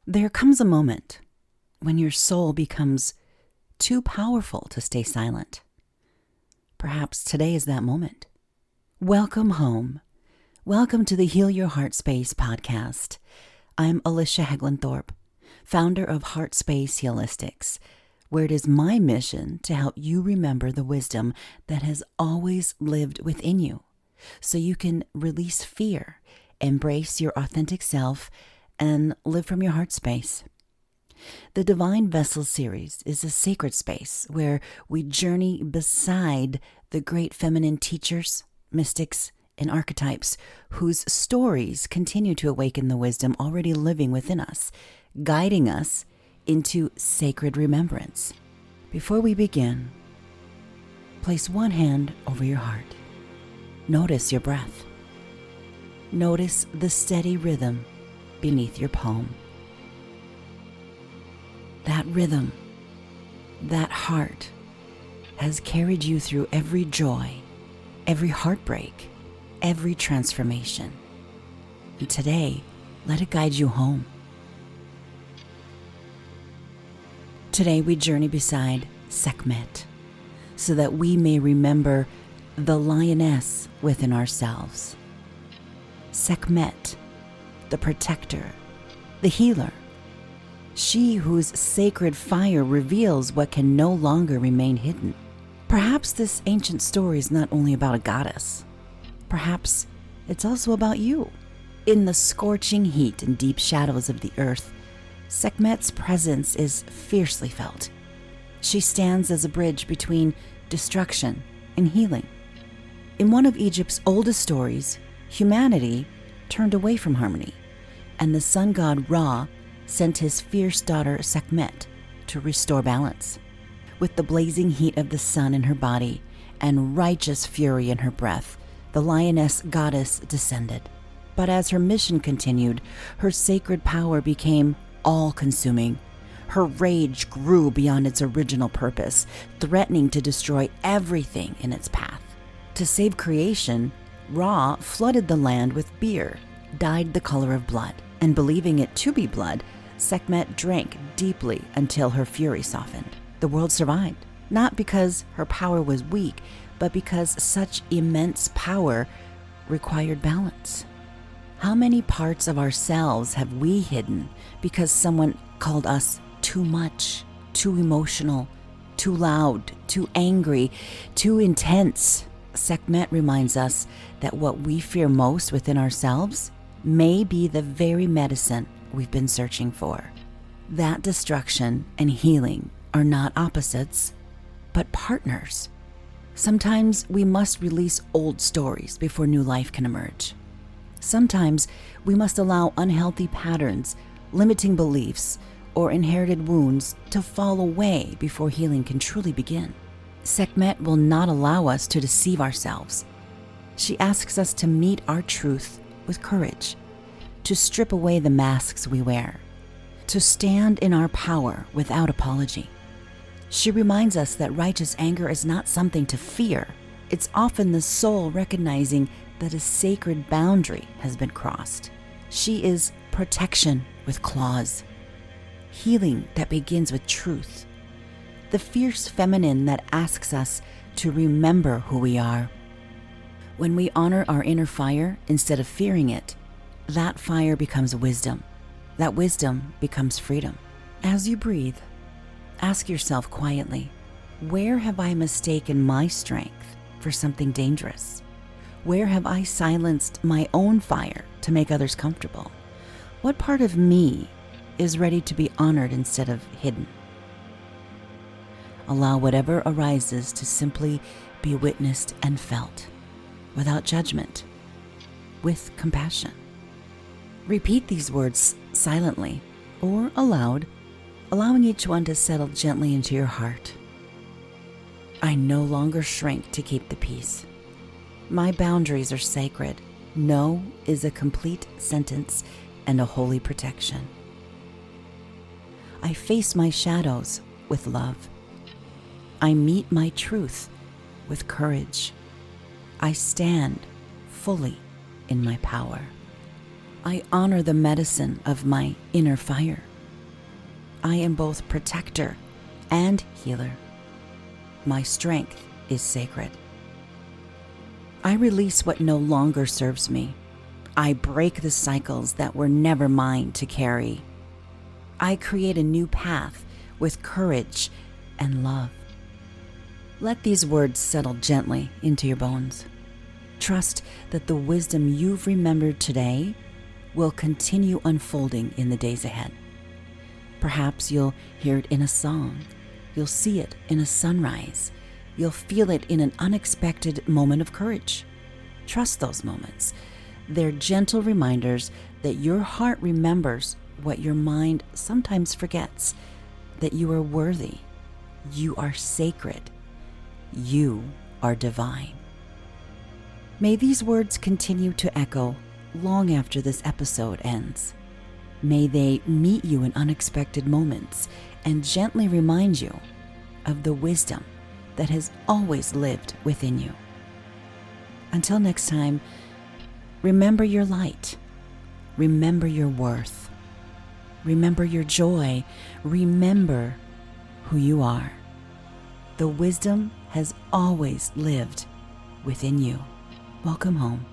There comes a moment when your soul becomes too powerful to stay silent. Perhaps today is that moment. Welcome home. Welcome to the Heal Your Heart Space podcast. I'm Alicia Heglinthorpe, founder of Heart Space Healistics, where it is my mission to help you remember the wisdom that has always lived within you, so you can release fear, embrace your authentic self, and live from your heart space. The Divine Vessel series is a sacred space where we journey beside the great feminine teachers, mystics, and archetypes whose stories continue to awaken the wisdom already living within us, guiding us into sacred remembrance. Before we begin, place one hand over your heart. Notice your breath. Notice the steady rhythm beneath your palm. That rhythm, that heart, has carried you through every joy, every heartbreak, every transformation. And today, let it guide you home. Today we journey beside Sekhmet, so that we may remember the lioness within ourselves. Sekhmet, the protector, the healer, she whose sacred fire reveals what can no longer remain hidden. Perhaps this ancient story is not only about a goddess. Perhaps it's also about you. In the scorching heat and deep shadows of the earth, Sekhmet's presence is fiercely felt. She stands as a bridge between destruction and healing. In one of Egypt's oldest stories, humanity turned away from harmony, and the sun god Ra sent his fierce daughter Sekhmet to restore balance. With the blazing heat of the sun in her body and righteous fury in her breath, the lioness goddess descended. But as her mission continued, her sacred power became all-consuming. Her rage grew beyond its original purpose, threatening to destroy everything in its path. To save creation, Ra flooded the land with beer, dyed the color of blood, and believing it to be blood, Sekhmet drank deeply until her fury softened. The world survived, not because her power was weak, but because such immense power required balance. How many parts of ourselves have we hidden because someone called us too much, too emotional, too loud, too angry, too intense? Sekhmet reminds us that what we fear most within ourselves may be the very medicine we've been searching for. That destruction and healing are not opposites, but partners. Sometimes we must release old stories before new life can emerge. Sometimes we must allow unhealthy patterns, limiting beliefs, or inherited wounds to fall away before healing can truly begin. Sekhmet will not allow us to deceive ourselves. She asks us to meet our truth with courage, to strip away the masks we wear, to stand in our power without apology. She reminds us that righteous anger is not something to fear. It's often the soul recognizing that a sacred boundary has been crossed. She is protection with claws, healing that begins with truth, the fierce feminine that asks us to remember who we are. When we honor our inner fire instead of fearing it, that fire becomes wisdom. That wisdom becomes freedom. As you breathe, ask yourself quietly, where have I mistaken my strength for something dangerous? Where have I silenced my own fire to make others comfortable? What part of me is ready to be honored instead of hidden? Allow whatever arises to simply be witnessed and felt, without judgment, with compassion. Repeat these words silently or aloud, allowing each one to settle gently into your heart. I no longer shrink to keep the peace. My boundaries are sacred. No is a complete sentence and a holy protection. I face my shadows with love. I meet my truth with courage. I stand fully in my power. I honor the medicine of my inner fire. I am both protector and healer. My strength is sacred. I release what no longer serves me. I break the cycles that were never mine to carry. I create a new path with courage and love. Let these words settle gently into your bones. Trust that the wisdom you've remembered today will continue unfolding in the days ahead. Perhaps you'll hear it in a song. You'll see it in a sunrise. You'll feel it in an unexpected moment of courage. Trust those moments. They're gentle reminders that your heart remembers what your mind sometimes forgets, that you are worthy, you are sacred, you are divine. May these words continue to echo long after this episode ends. May they meet you in unexpected moments and gently remind you of the wisdom that has always lived within you. Until next time, remember your light. Remember your worth. Remember your joy. Remember who you are. The wisdom has always lived within you. Welcome home.